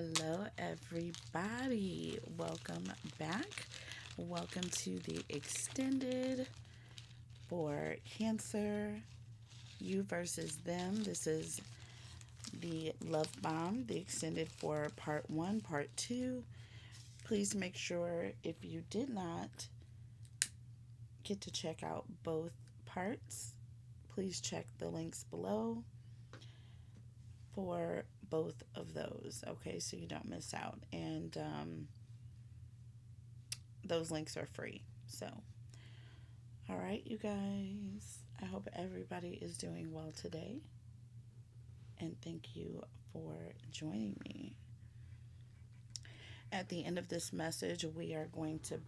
Hello, everybody. Welcome back. Welcome to the extended for Cancer, you versus them. This is the Love Bomb, the extended for part one, part two. Please make sure if you did not get to check out both parts, please check the links below for both of those, okay, so you don't miss out. And those links are free. So, all right, you guys, I hope everybody is doing well today. And thank you for joining me. At the end of this message, we are going to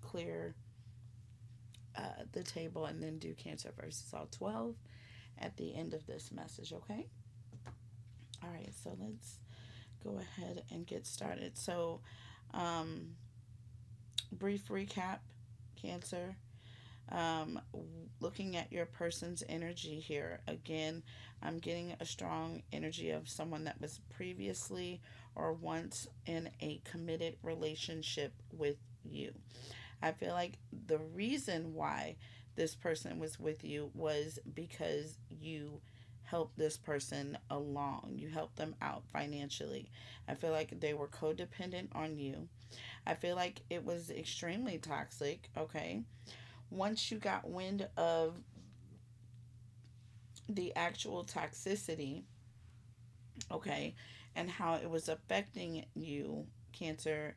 clear the table and then do Cancer versus all 12 at the end of this message, okay? All right, so let's go ahead and get started. So, brief recap, Cancer. Looking at your person's energy here, again, I'm getting a strong energy of someone that was previously or once in a committed relationship with you. I feel like the reason why this person was with you was because you helped this person along. You helped them out financially. I feel like they were codependent on you. I feel like it was extremely toxic, okay? Once you got wind of the actual toxicity, okay, and how it was affecting you, Cancer,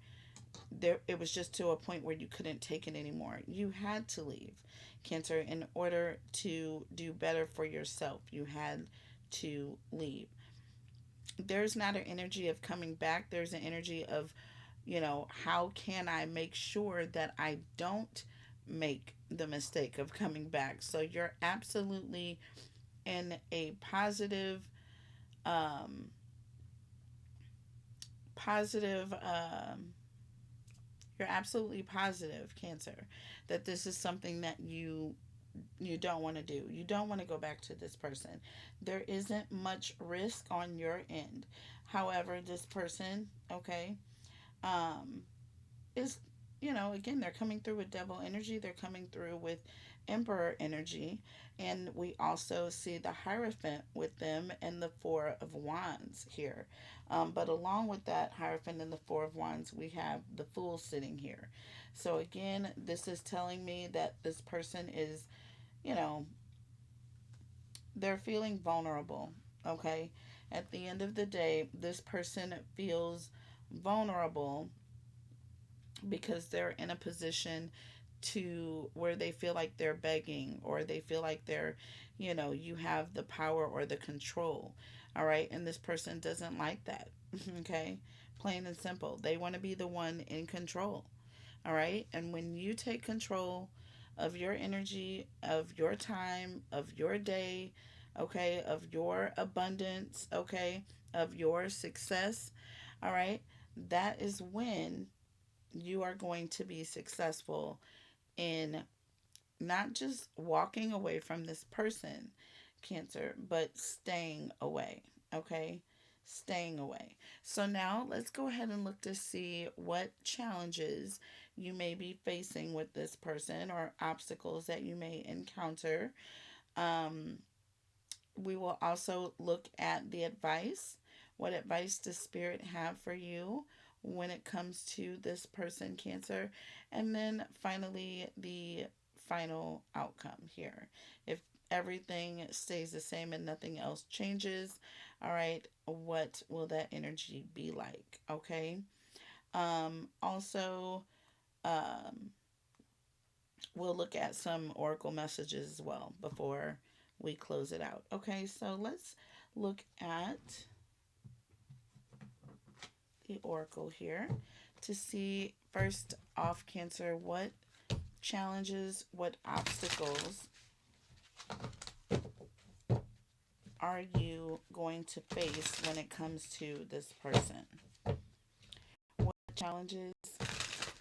there it was just to a point where you couldn't take it anymore. You had to leave, Cancer, in order to do better for yourself. You had to leave. There's not an energy of coming back. There's an energy of, how can I make sure that I don't make the mistake of coming back? So you're absolutely in a um, positive, you're absolutely positive, Cancer, that this is something that you don't want to do. You don't want to go back to this person. There isn't much risk on your end. However, this person, okay, um, is, again, they're coming through with devil energy. They're coming through with emperor energy. And we also see the Hierophant with them and the Four of Wands here. But along with that Hierophant and the Four of Wands, we have the Fool sitting here. So again, this is telling me that this person is, you know, they're feeling vulnerable, okay? At the end of the day, this person feels vulnerable because they're in a position to where they feel like they're begging, or they feel like they're, you have the power or the control. All right. And this person doesn't like that. Okay. Plain and simple. They want to be the one in control. All right. And when you take control of your energy, of your time, of your day, okay, of your abundance, okay, of your success, all right, that is when you are going to be successful in not just walking away from this person, Cancer, but staying away. Okay? Staying away. So now let's go ahead and look to see what challenges you may be facing with this person, or obstacles that you may encounter. Um, we will also look at the advice. What advice does Spirit have for you when it comes to this person, Cancer? And then finally, the final outcome here. If everything stays the same and nothing else changes, all right, what will that energy be like? Okay. Also, um, we'll look at some oracle messages as well before we close it out. Okay, so let's look at the oracle here to see, first off, Cancer, what challenges, what obstacles are you going to face when it comes to this person? What challenges,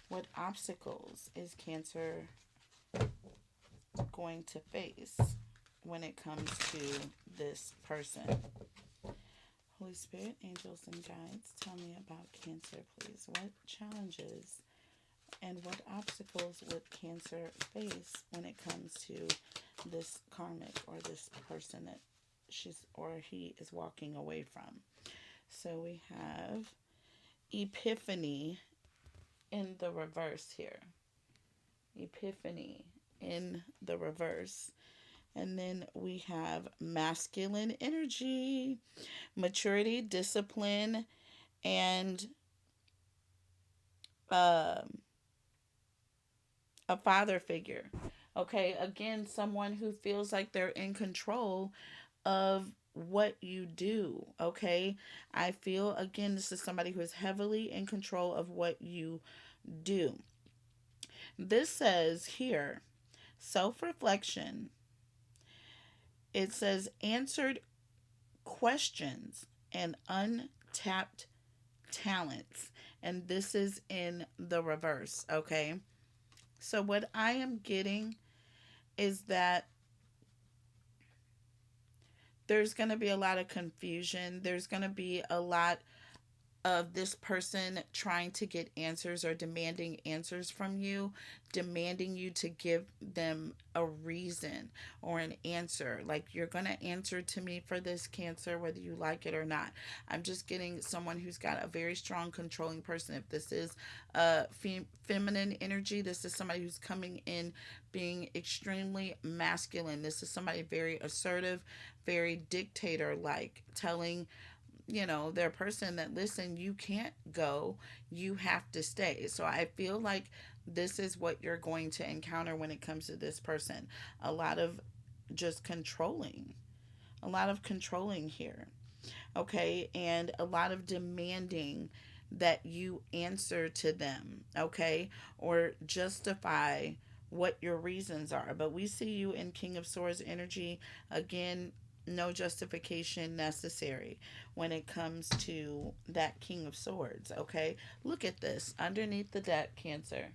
what obstacles is Cancer going to face when it comes to this person? Holy Spirit, angels, and guides, tell me about Cancer, please. What challenges and what obstacles would Cancer face when it comes to this karmic or this person that she's or he is walking away from? So we have Epiphany in the reverse here. Epiphany in the reverse. And then we have masculine energy, maturity, discipline, and um, a father figure. Okay, again, someone who feels like they're in control of what you do. Okay, I feel again, this is somebody who is heavily in control of what you do. This says here self reflection. It says answered questions and untapped talents. And this is in the reverse. Okay, so what I am getting is that there's going to be a lot of confusion. There's going to be a lot of this person trying to get answers or demanding answers from you, demanding you to give them a reason or an answer. Like, you're going to answer to me for this, Cancer, whether you like it or not. I'm just getting someone who's got a very strong controlling person. If this is feminine energy, this is somebody who's coming in being extremely masculine. This is somebody very assertive, very dictator like, telling their person that, listen, you can't go, you have to stay. So I feel like this is what you're going to encounter when it comes to this person. A lot of just controlling, a lot of controlling here. Okay, and a lot of demanding that you answer to them. Okay, or justify what your reasons are. But we see you in King of Swords energy again. No justification necessary when it comes to that King of Swords. Okay, look at this underneath the deck, Cancer.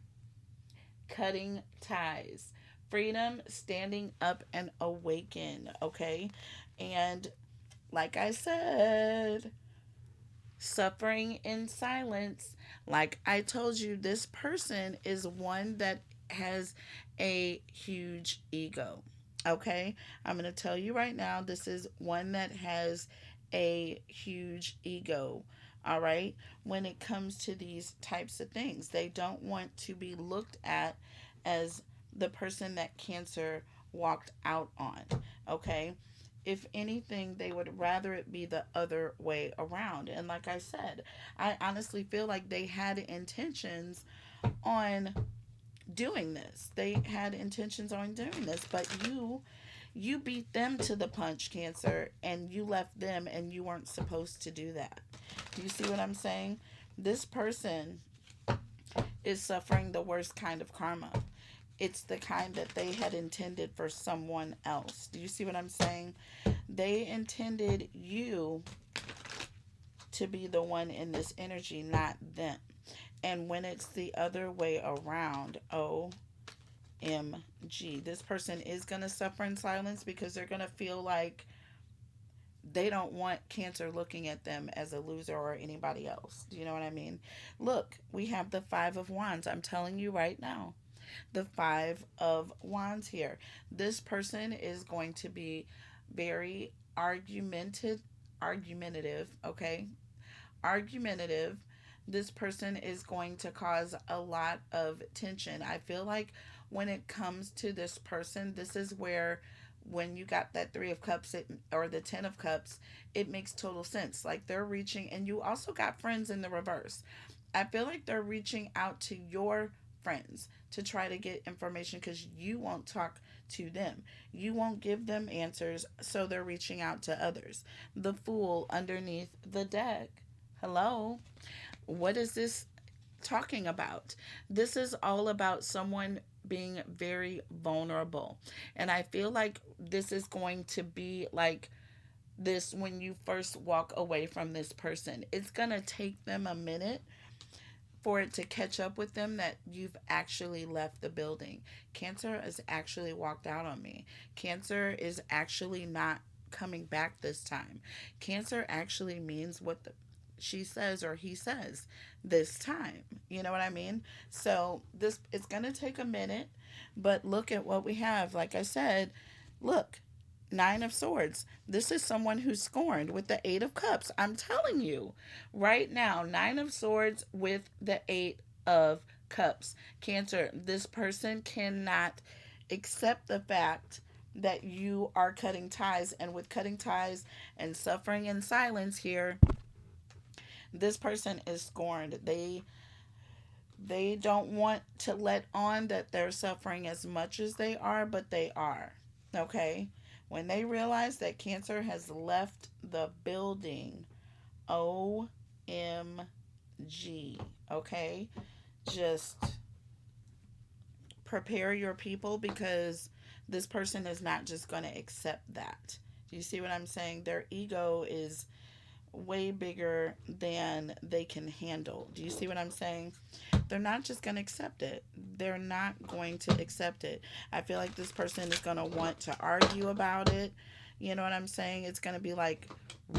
Cutting ties, freedom, standing up and awaken. Okay, and like I said, suffering in silence. Like I told you, this person is one that has a huge ego. Okay? I'm going to tell you right now, this is one that has a huge ego. All right? When it comes to these types of things, they don't want to be looked at as the person that Cancer walked out on. Okay? If anything, they would rather it be the other way around. And like I said, I honestly feel like they had intentions on doing this. They had intentions on doing this, but you beat them to the punch, Cancer, and you left them, and you weren't supposed to do that. Do you see what I'm saying? This person is suffering the worst kind of karma. It's the kind that they had intended for someone else. Do you see what I'm saying? They intended you to be the one in this energy, not them. And when it's the other way around, OMG, this person is going to suffer in silence because they're going to feel like they don't want Cancer looking at them as a loser or anybody else. Do you know what I mean? Look, we have the Five of Wands. I'm telling you right now, the Five of Wands here. This person is going to be very argumentative, okay? Argumentative. This person is going to cause a lot of tension. I feel like when it comes to this person, this is where when you got that Three of Cups or the Ten of Cups, it makes total sense. Like, they're reaching, and you also got friends in the reverse. I feel like they're reaching out to your friends to try to get information because you won't talk to them. You won't give them answers, so they're reaching out to others. The Fool underneath the deck. Hello? What is this talking about? This is all about someone being very vulnerable. And I feel like this is going to be like this when you first walk away from this person. It's going to take them a minute for it to catch up with them that you've actually left the building. Cancer has actually walked out on me. Cancer is actually not coming back this time. Cancer actually means what she says or he says this time. You know what I mean? So this it's going to take a minute, but look at what we have. Like I said, look, Nine of Swords. This is someone who's scorned with the Eight of Cups. I'm telling you right now, Nine of Swords with the Eight of Cups. Cancer, this person cannot accept the fact that you are cutting ties. And with cutting ties and suffering in silence here, this person is scorned. They don't want to let on that they're suffering as much as they are, but they are. Okay? When they realize that Cancer has left the building, OMG. Okay? Just prepare your people, because this person is not just going to accept that. Do you see what I'm saying? Their ego is way bigger than they can handle. Do you see what I'm saying? They're not just going to accept it. They're not going to accept it. I feel like this person is going to want to argue about it. You know what I'm saying? It's going to be like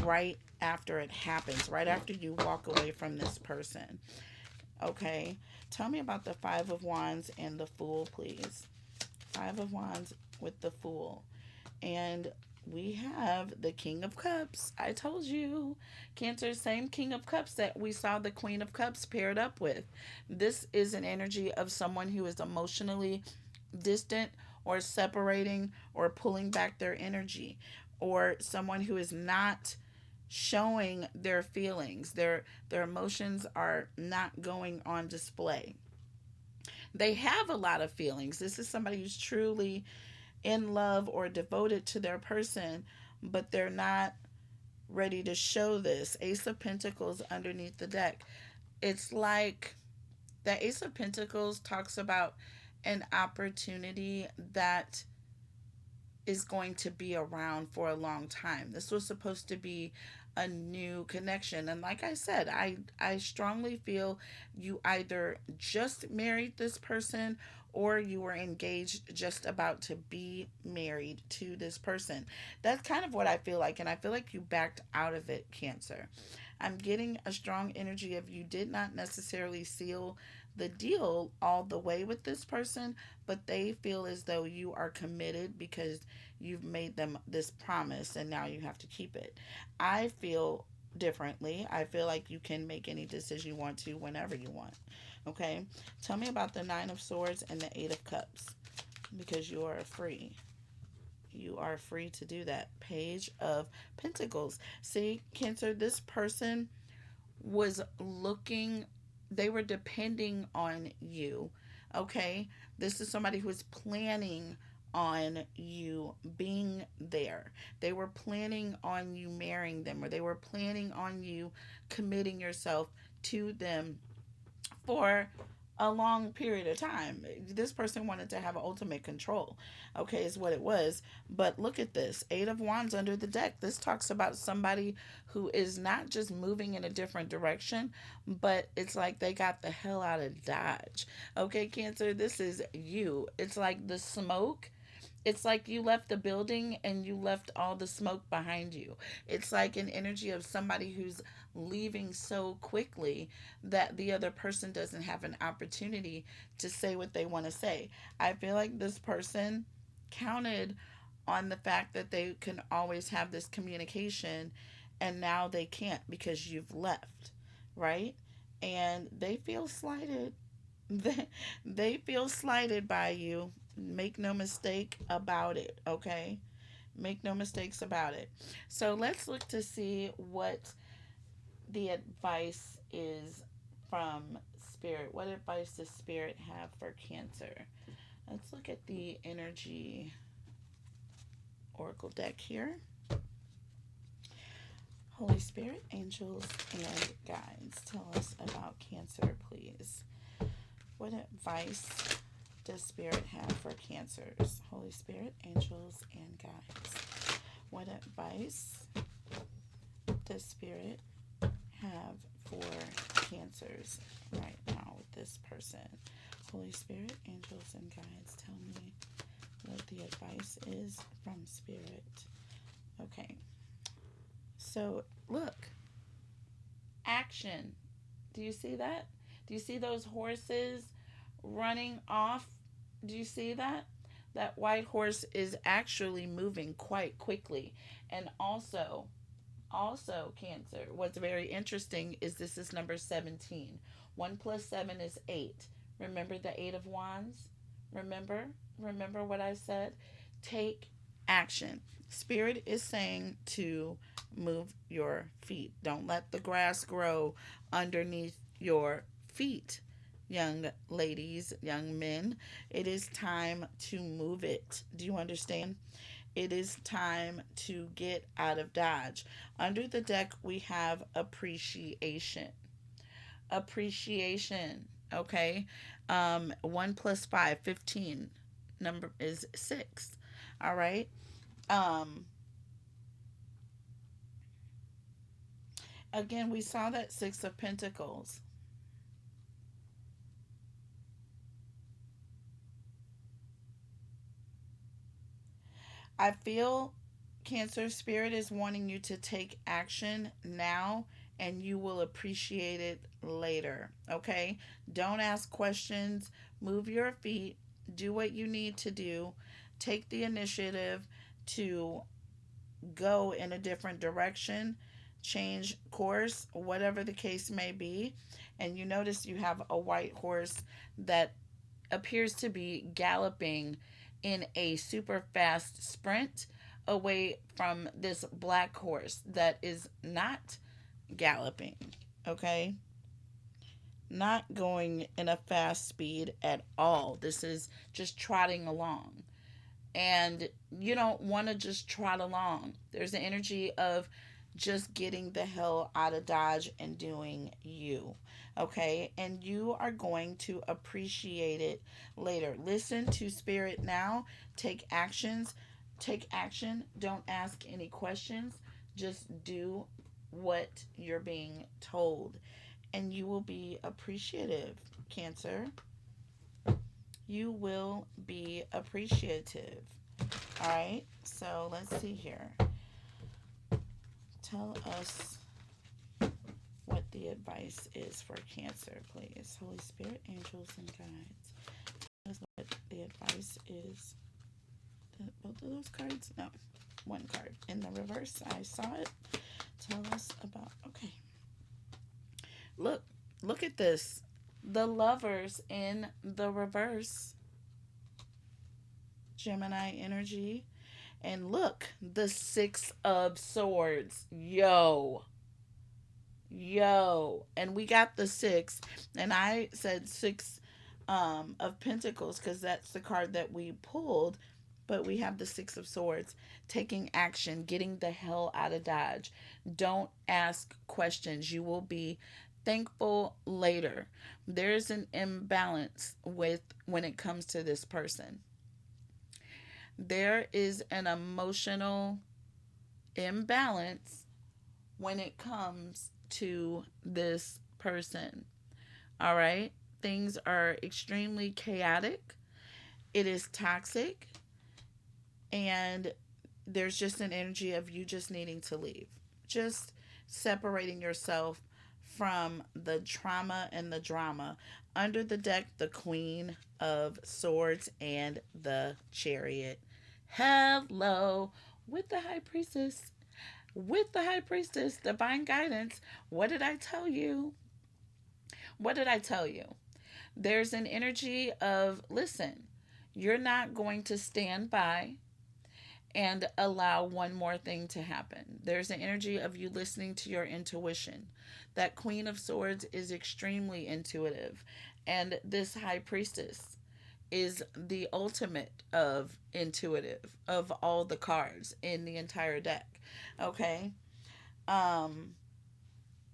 right after it happens, right after you walk away from this person. Okay? Tell me about the Five of Wands and the Fool, please. Five of Wands with the Fool. And we have the King of Cups. I told you. Cancer, same King of Cups that we saw the Queen of Cups paired up with. This is an energy of someone who is emotionally distant or separating or pulling back their energy, or someone who is not showing their feelings. Their emotions are not going on display. They have a lot of feelings. This is somebody who's truly in love or devoted to their person, but they're not ready to show this. Ace of Pentacles underneath the deck. It's like the Ace of Pentacles talks about an opportunity that is going to be around for a long time. This was supposed to be a new connection. And like I said, I strongly feel you either just married this person or you were engaged, just about to be married to this person. That's kind of what I feel like. And I feel like you backed out of it, Cancer. I'm getting a strong energy of you did not necessarily seal the deal all the way with this person, but they feel as though you are committed because you've made them this promise and now you have to keep it. I feel differently. I feel like you can make any decision you want to whenever you want. Okay? Tell me about the Nine of Swords and the Eight of Cups, because you are free. You are free to do that. Page of Pentacles. See, Cancer, this person was looking, they were depending on you. Okay? This is somebody who is planning on you being there. They were planning on you marrying them, or they were planning on you committing yourself to them for a long period of time. This person wanted to have ultimate control, okay, is what it was. But look at this Eight of Wands under the deck. This talks about somebody who is not just moving in a different direction, but it's like they got the hell out of Dodge. Okay, Cancer, this is you. It's like the smoke, it's like you left the building and you left all the smoke behind you. It's like an energy of somebody who's leaving so quickly that the other person doesn't have an opportunity to say what they want to say. I feel like this person counted on the fact that they can always have this communication, and now they can't because you've left, right? And they feel slighted. They feel slighted by you. Make no mistake about it, okay? Make no mistakes about it. So let's look to see what the advice is from Spirit. What advice does Spirit have for Cancer? Let's look at the energy oracle deck here. Holy Spirit, angels, and guides, tell us about Cancer, please. What advice does Spirit have for Cancers? Holy Spirit, angels, and guides. What advice does Spirit have for Cancers right now with this person? Holy Spirit, angels, and guides, tell me what the advice is from Spirit. Okay. So look, action. Do you see that? Do you see those horses running off? Do you see that? That white horse is actually moving quite quickly. And also, Cancer, what's very interesting is this is number 17. 1 plus 7 is 8. Remember the 8 of Wands? Remember? Remember what I said? Take action. Spirit is saying to move your feet. Don't let the grass grow underneath your feet, young ladies, young men. It is time to move it. Do you understand? It is time to get out of Dodge. Under the deck, we have appreciation. Appreciation. Okay. 1 plus 5, 15. Number is 6. All right. Um, Again, we saw that 6 of Pentacles. I feel Cancer Spirit is wanting you to take action now and you will appreciate it later. Okay? Don't ask questions. Move your feet. Do what you need to do. Take the initiative to go in a different direction, change course, whatever the case may be. And you notice you have a white horse that appears to be galloping in a super fast sprint away from this black horse that is not galloping. Okay? Not going in a fast speed at all. This is just trotting along. And you don't want to just trot along. There's an energy of just getting the hell out of Dodge and doing you. Okay? And you are going to appreciate it later. Listen to Spirit now. Take actions. Take action. Don't ask any questions. Just do what you're being told. And you will be appreciative, Cancer. You will be appreciative. All right, so let's see here. Tell us what the advice is for Cancer, please. Holy Spirit, angels, and guides. Tell us what the advice is. Both of those cards? No, one card. In the reverse, I saw it. Tell us about. Okay. Look at this. The lovers in the reverse. Gemini energy. And look, the 6 of Swords. Yo. Yo. And we got the 6. And I said 6 of Pentacles because that's the card that we pulled. But we have the 6 of Swords. Taking action. Getting the hell out of Dodge. Don't ask questions. You will be thankful later. There's an imbalance with when it comes to this person. There is an emotional imbalance when it comes to this person. All right? Things are extremely chaotic. It is toxic. And there's just an energy of you just needing to leave. Just separating yourself from the trauma and the drama. Under the deck, the Queen of Swords and the Chariot. Hello, with the High Priestess. With the High Priestess, divine guidance. What did I tell you? What did I tell you? There's an energy of, listen, you're not going to stand by and allow one more thing to happen. There's an energy of you listening to your intuition. That Queen of Swords is extremely intuitive. And this High Priestess is the ultimate of intuitive of all the cards in the entire deck. Okay? Um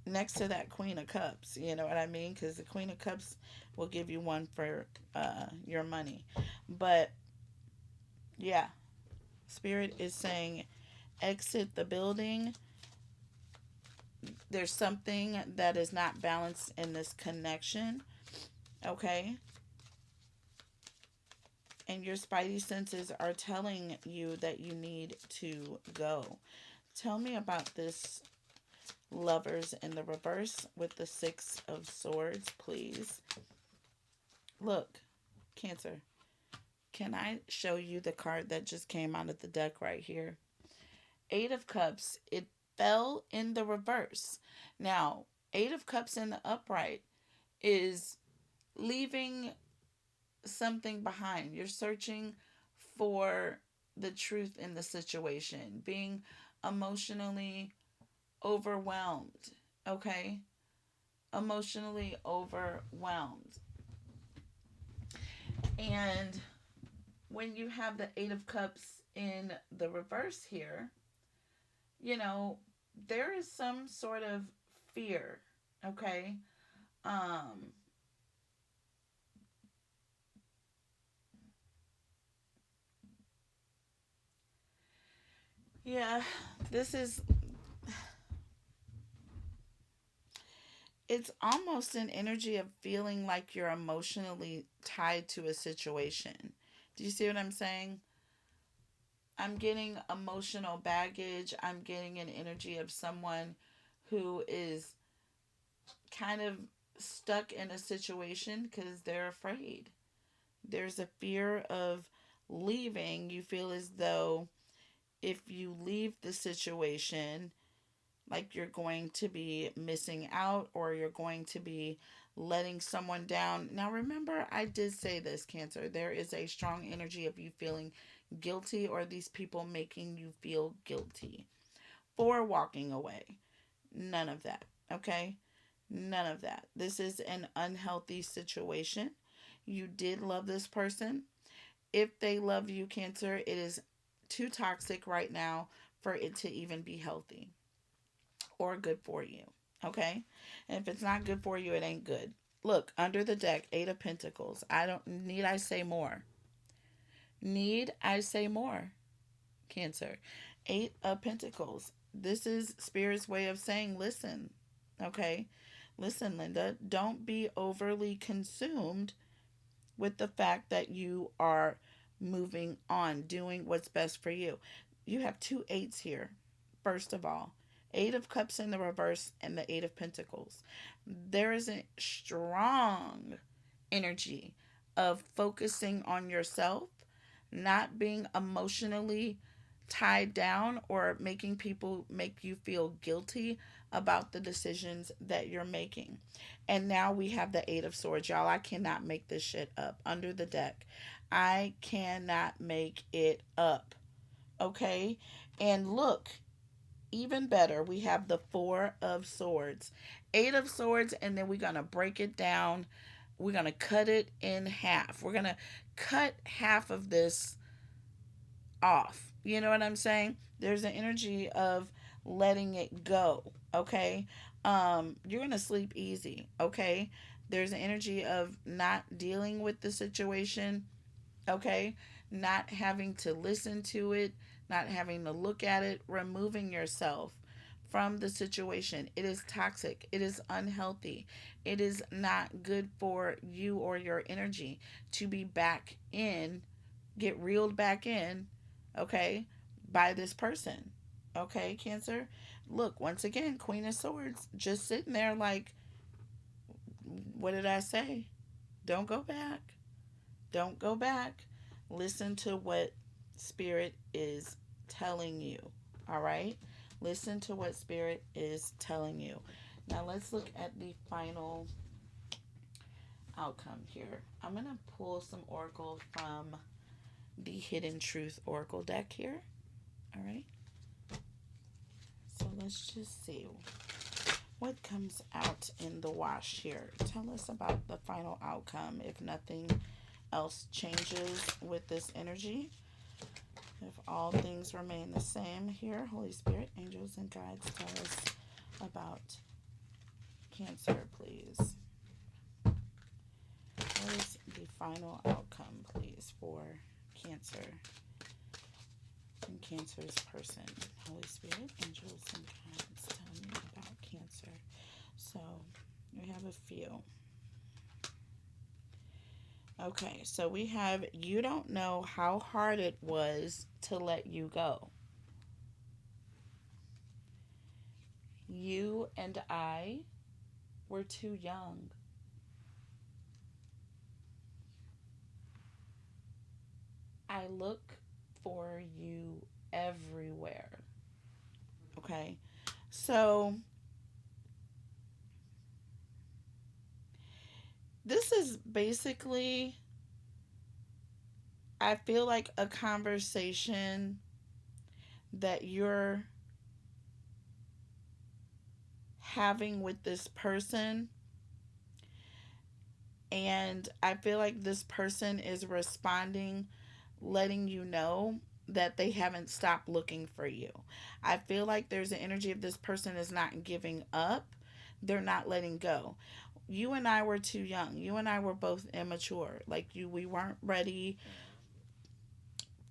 Next to that Queen of Cups, you know what I mean? Cuz the Queen of Cups will give you one for your money. But yeah, Spirit is saying exit the building. There's something that is not balanced in this connection. Okay? And your spidey senses are telling you that you need to go. Tell me about this Lovers in the reverse with the Six of Swords, please. Look, Cancer. Can I show you the card that just came out of the deck right here? Eight of Cups. It fell in the reverse. Now, Eight of Cups in the upright is leaving something behind. You're searching for the truth in the situation, being emotionally overwhelmed. Okay? Emotionally overwhelmed. And when you have the Eight of Cups in the reverse here, you know, there is some sort of fear. Okay? Um, yeah, this is, it's almost an energy of feeling like you're emotionally tied to a situation. Do you see what I'm saying? I'm getting emotional baggage. I'm getting an energy of someone who is kind of stuck in a situation because they're afraid. There's a fear of leaving. You feel as though if you leave the situation, like you're going to be missing out or you're going to be letting someone down. Now, remember, I did say this, Cancer. There is a strong energy of you feeling guilty or these people making you feel guilty for walking away. None of that, okay? None of that. This is an unhealthy situation. You did love this person. If they love you, Cancer, it is too toxic right now for it to even be healthy or good for you. Okay? And if it's not good for you, it ain't good. Look, under the deck, Eight of Pentacles. I don't need I say more. Need I say more? Cancer. Eight of Pentacles. This is Spirit's way of saying, listen. Okay? Listen, Linda, don't be overly consumed with the fact that you are moving on, doing what's best for you. You have two eights here, first of all. Eight of Cups in the reverse and the Eight of Pentacles. There is a strong energy of focusing on yourself, not being emotionally tied down or making people make you feel guilty about the decisions that you're making. And now we have the Eight of Swords, y'all. I cannot make this shit up under the deck. I cannot make it up. Okay? And look, even better, we have the Four of Swords. Eight of Swords, and then we're going to break it down. We're going to cut it in half. We're going to cut half of this off. You know what I'm saying? There's an energy of letting it go. Okay? You're going to sleep easy. Okay? There's an energy of not dealing with the situation. Okay? Not having to listen to it, not having to look at it, removing yourself from the situation. It is toxic. It is unhealthy. It is not good for you or your energy to be back in, get reeled back in, okay, by this person. Okay, Cancer? Look, once again, Queen of Swords, just sitting there like, what did I say? Don't go back. Don't go back. Listen to what Spirit is telling you. All right? Listen to what Spirit is telling you. Now let's look at the final outcome here. I'm going to pull some oracle from the Hidden Truth Oracle deck here. All right? So let's just see what comes out in the wash here. Tell us about the final outcome if nothing else changes with this energy. If all things remain the same here, Holy Spirit, angels, and guides, tell us about Cancer, please. What is the final outcome, please, for Cancer and Cancer's person? Holy Spirit, angels, and guides, tell me about Cancer. So, we have a few. Okay, so we have you don't know how hard it was to let you go. You and I were too young. I look for you everywhere. Okay, so this is basically, I feel like, a conversation that you're having with this person, and I feel like this person is responding, letting you know that they haven't stopped looking for you. I feel like there's an energy of this person is not giving up, they're not letting go. You and I were too young. You and I were both immature. Like you, we weren't ready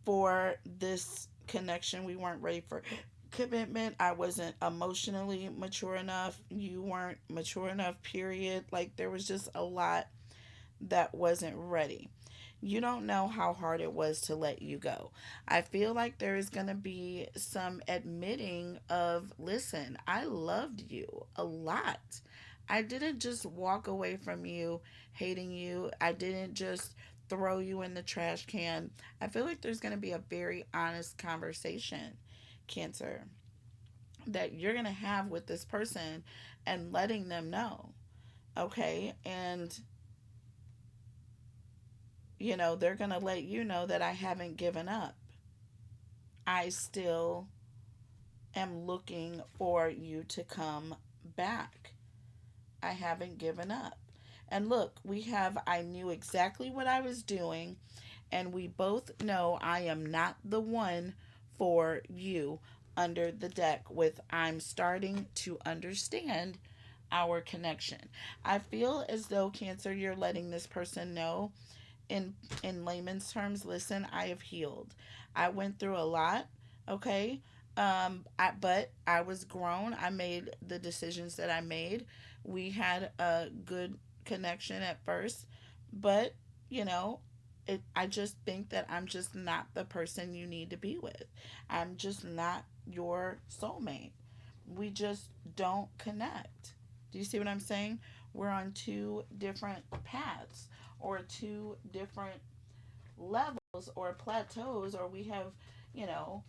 for this connection. We weren't ready for commitment. I wasn't emotionally mature enough. You weren't mature enough, period. Like there was just a lot that wasn't ready. You don't know how hard it was to let you go. I feel like there is going to be some admitting of, listen, I loved you a lot. I didn't just walk away from you hating you. I didn't just throw you in the trash can. I feel like there's going to be a very honest conversation, Cancer, that you're going to have with this person and letting them know. Okay. And they're going to let you know that I haven't given up. I still am looking for you to come back. I haven't given up. And look, we have, I knew exactly what I was doing, and we both know I am not the one for you under the deck with I'm starting to understand our connection. I feel as though, Cancer, you're letting this person know in layman's terms, listen, I have healed. I went through a lot, okay? But I was grown. I made the decisions that I made. We had a good connection at first, but you know, I just think that I'm just not the person you need to be with. I'm just not your soulmate. We just don't connect. Do you see what I'm saying? We're on two different paths or two different levels or plateaus, or we have, you know,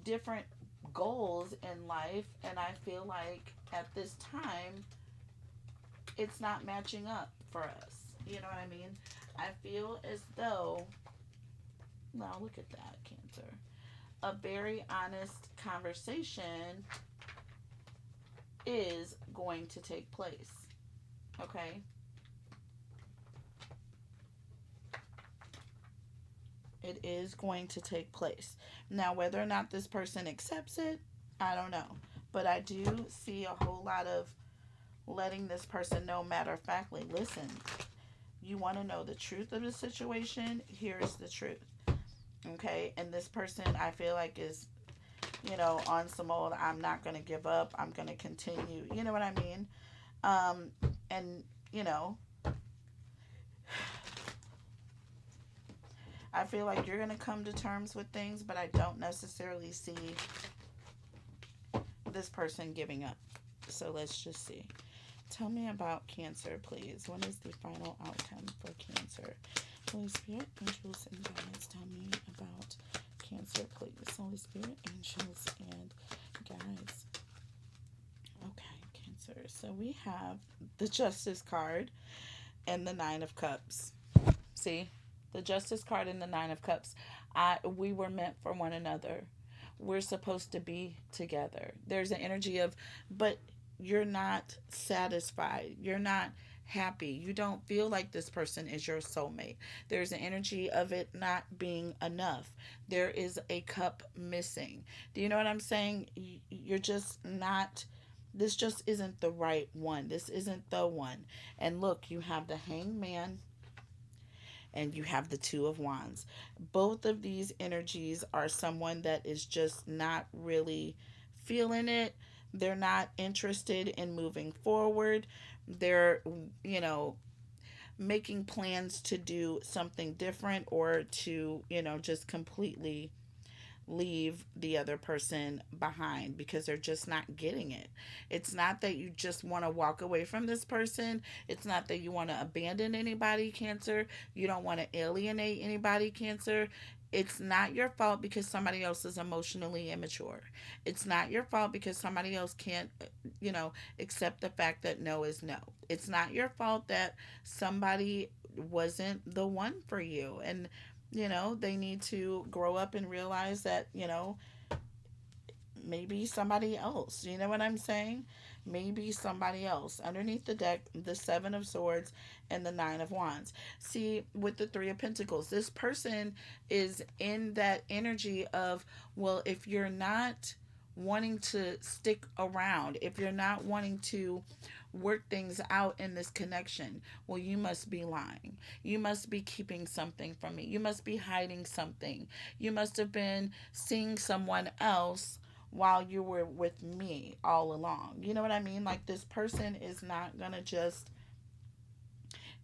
different goals in life. And I feel like at this time, it's not matching up for us. You know what I mean? I feel as though, now look at that, Cancer. A very honest conversation is going to take place. Okay? It is going to take place. Now, whether or not this person accepts it, I don't know. But I do see a whole lot of letting this person know, matter of factly, listen, you want to know the truth of the situation? Here's the truth. Okay? And this person, I feel like, is, on some old, I'm not going to give up. I'm going to continue. You know what I mean? Um, and, you know, I feel like you're going to come to terms with things, but I don't necessarily see this person giving up. So let's just see. Tell me about Cancer, please. What is the final outcome for Cancer? Holy Spirit, angels, and guides, tell me about Cancer, please. Holy Spirit, angels, and guides. Okay, Cancer. So we have the Justice card and the Nine of Cups. See? The Justice card and the Nine of Cups. We were meant for one another. We're supposed to be together. There's an energy of, but you're not satisfied. You're not happy. You don't feel like this person is your soulmate. There's an energy of it not being enough. There is a cup missing. Do you know what I'm saying? You're just not, this just isn't the right one. This isn't the one. And look, you have the Hangman and you have the Two of Wands. Both of these energies are someone that is just not really feeling it. They're not interested in moving forward. They're, you know, making plans to do something different, or to, just completely leave the other person behind because they're just not getting it. It's not that you just want to walk away from this person. It's not that you want to abandon anybody, Cancer. You don't want to alienate anybody, Cancer. It's not your fault because somebody else is emotionally immature. It's not your fault because somebody else can't, accept the fact that no is no. It's not your fault that somebody wasn't the one for you. And they need to grow up and realize that, maybe somebody else. You know what I'm saying? Maybe somebody else. Underneath the deck, the Seven of Swords and the Nine of Wands. See, with the Three of Pentacles, this person is in that energy of, well, if you're not wanting to stick around, if you're not wanting to work things out in this connection, well, you must be lying. You must be keeping something from me. You must be hiding something. You must have been seeing someone else while you were with me all along. You know what I mean? Like, this person is not going to just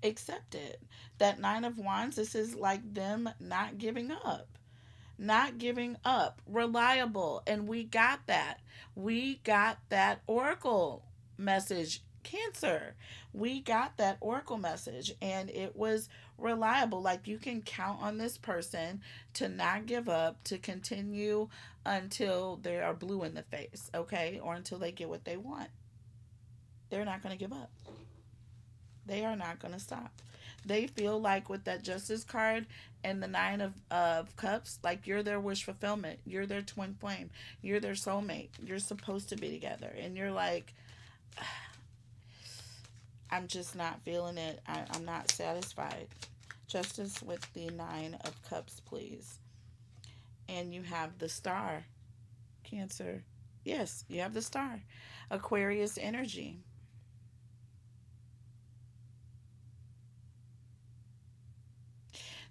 accept it. That Nine of Wands, this is like them not giving up. Not giving up. Reliable. And we got that. We got that oracle message, Cancer. We got that oracle message, and it was reliable. Like, you can count on this person to not give up, to continue until they are blue in the face, okay? Or until they get what they want. They're not going to give up. They are not going to stop. They feel like with that Justice card and the Nine of Cups, like, you're their wish fulfillment. You're their twin flame. You're their soulmate. You're supposed to be together. And you're like, I'm just not feeling it. I'm not satisfied. Justice with the Nine of Cups, please. And you have the Star, Cancer. Yes, you have the Star. Aquarius energy.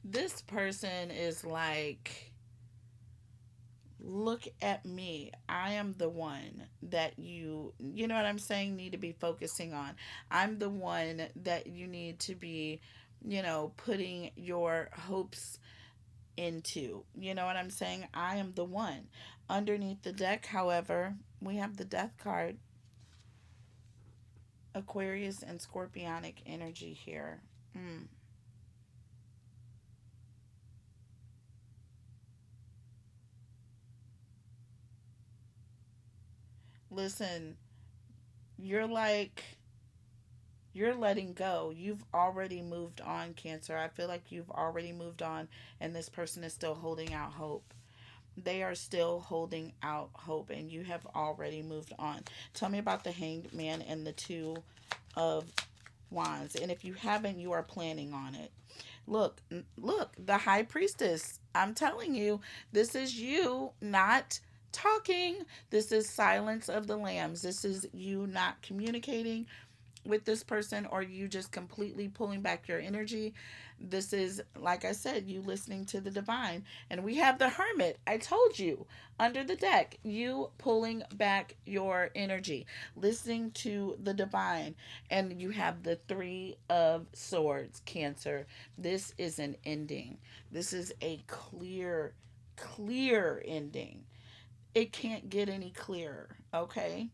This person is like, look at me. I am the one that you know what I'm saying, need to be focusing on. I'm the one that you need to be, putting your hopes into. You know what I'm saying? I am the one. Underneath the deck, however, we have the Death card. Aquarius and Scorpionic energy here. Mm. Listen, you're like, you're letting go. You've already moved on, Cancer. I feel like you've already moved on, and this person is still holding out hope. They are still holding out hope, and you have already moved on. Tell me about the Hanged Man and the Two of Wands. And if you haven't, you are planning on it. Look, the High Priestess. I'm telling you, this is you not talking. This is silence of the lambs. This is you not communicating with this person, or you just completely pulling back your energy. This is, like I said, you listening to the divine. And we have the Hermit. I told you, under the deck, you pulling back your energy, listening to the divine. And you have the Three of Swords, Cancer. This is an ending. This is a clear ending. It can't get any clearer, okay?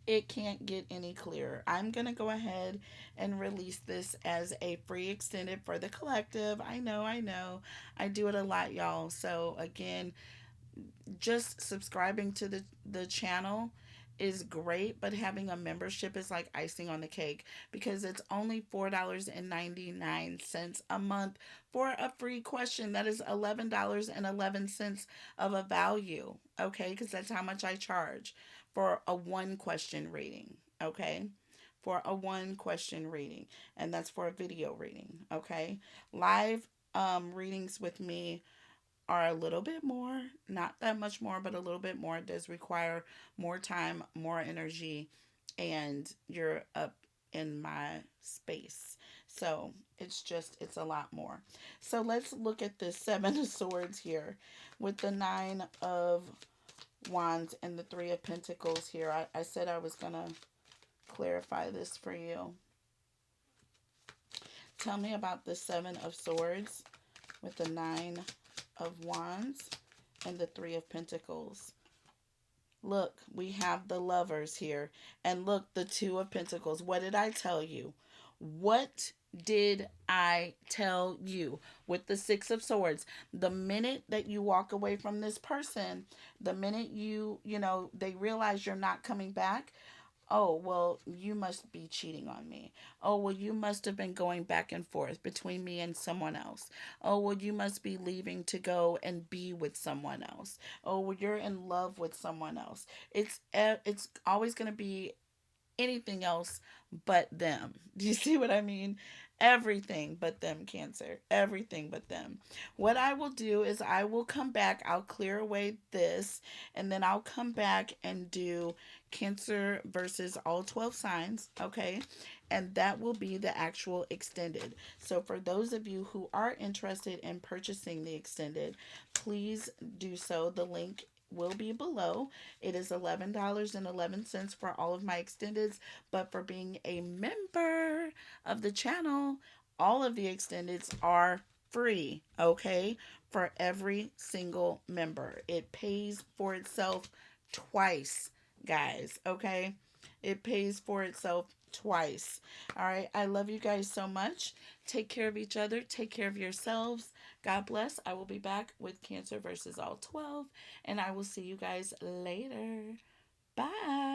It can't get any clearer. I'm going to go ahead and release this as a free extended for the collective. I know, I know. I do it a lot, y'all. So, again, just subscribing to the channel is great, but having a membership is like icing on the cake, because it's only $4.99 a month for a free question. That is $11.11 of a value, okay? Because that's how much I charge for a one question reading, okay? For a one question reading, and that's for a video reading, okay? Live readings with me are a little bit more, not that much more, but a little bit more. It does require more time, more energy, and you're up in my space. So it's a lot more. So let's look at this Seven of Swords here with the Nine of Wands and the Three of Pentacles here. I said I was going to clarify this for you. Tell me about the Seven of Swords with the Nine of Wands and the Three of Pentacles. Look, we have the Lovers here. And look, the Two of Pentacles. What did I tell you? What did I tell you? With the Six of Swords, the minute that you walk away from this person, the minute they realize you're not coming back, oh, well, you must be cheating on me. Oh, well, you must have been going back and forth between me and someone else. Oh, well, you must be leaving to go and be with someone else. Oh, well, you're in love with someone else. It's always going to be anything else but them. Do you see what I mean? Everything but them, Cancer. Everything but them. What I will do is I will come back, I'll clear away this, and then I'll come back and do Cancer versus all 12 signs, okay? And that will be the actual extended. So for those of you who are interested in purchasing the extended, please do so. The link will be below. It is $11.11 for all of my extendeds, but for being a member of the channel, all of the extendeds are free, okay? For every single member. It pays for itself twice, guys, okay? It pays for itself twice. All right. I love you guys so much. Take care of each other. Take care of yourselves. God bless. I will be back with Cancer versus all 12, and I will see you guys later. Bye.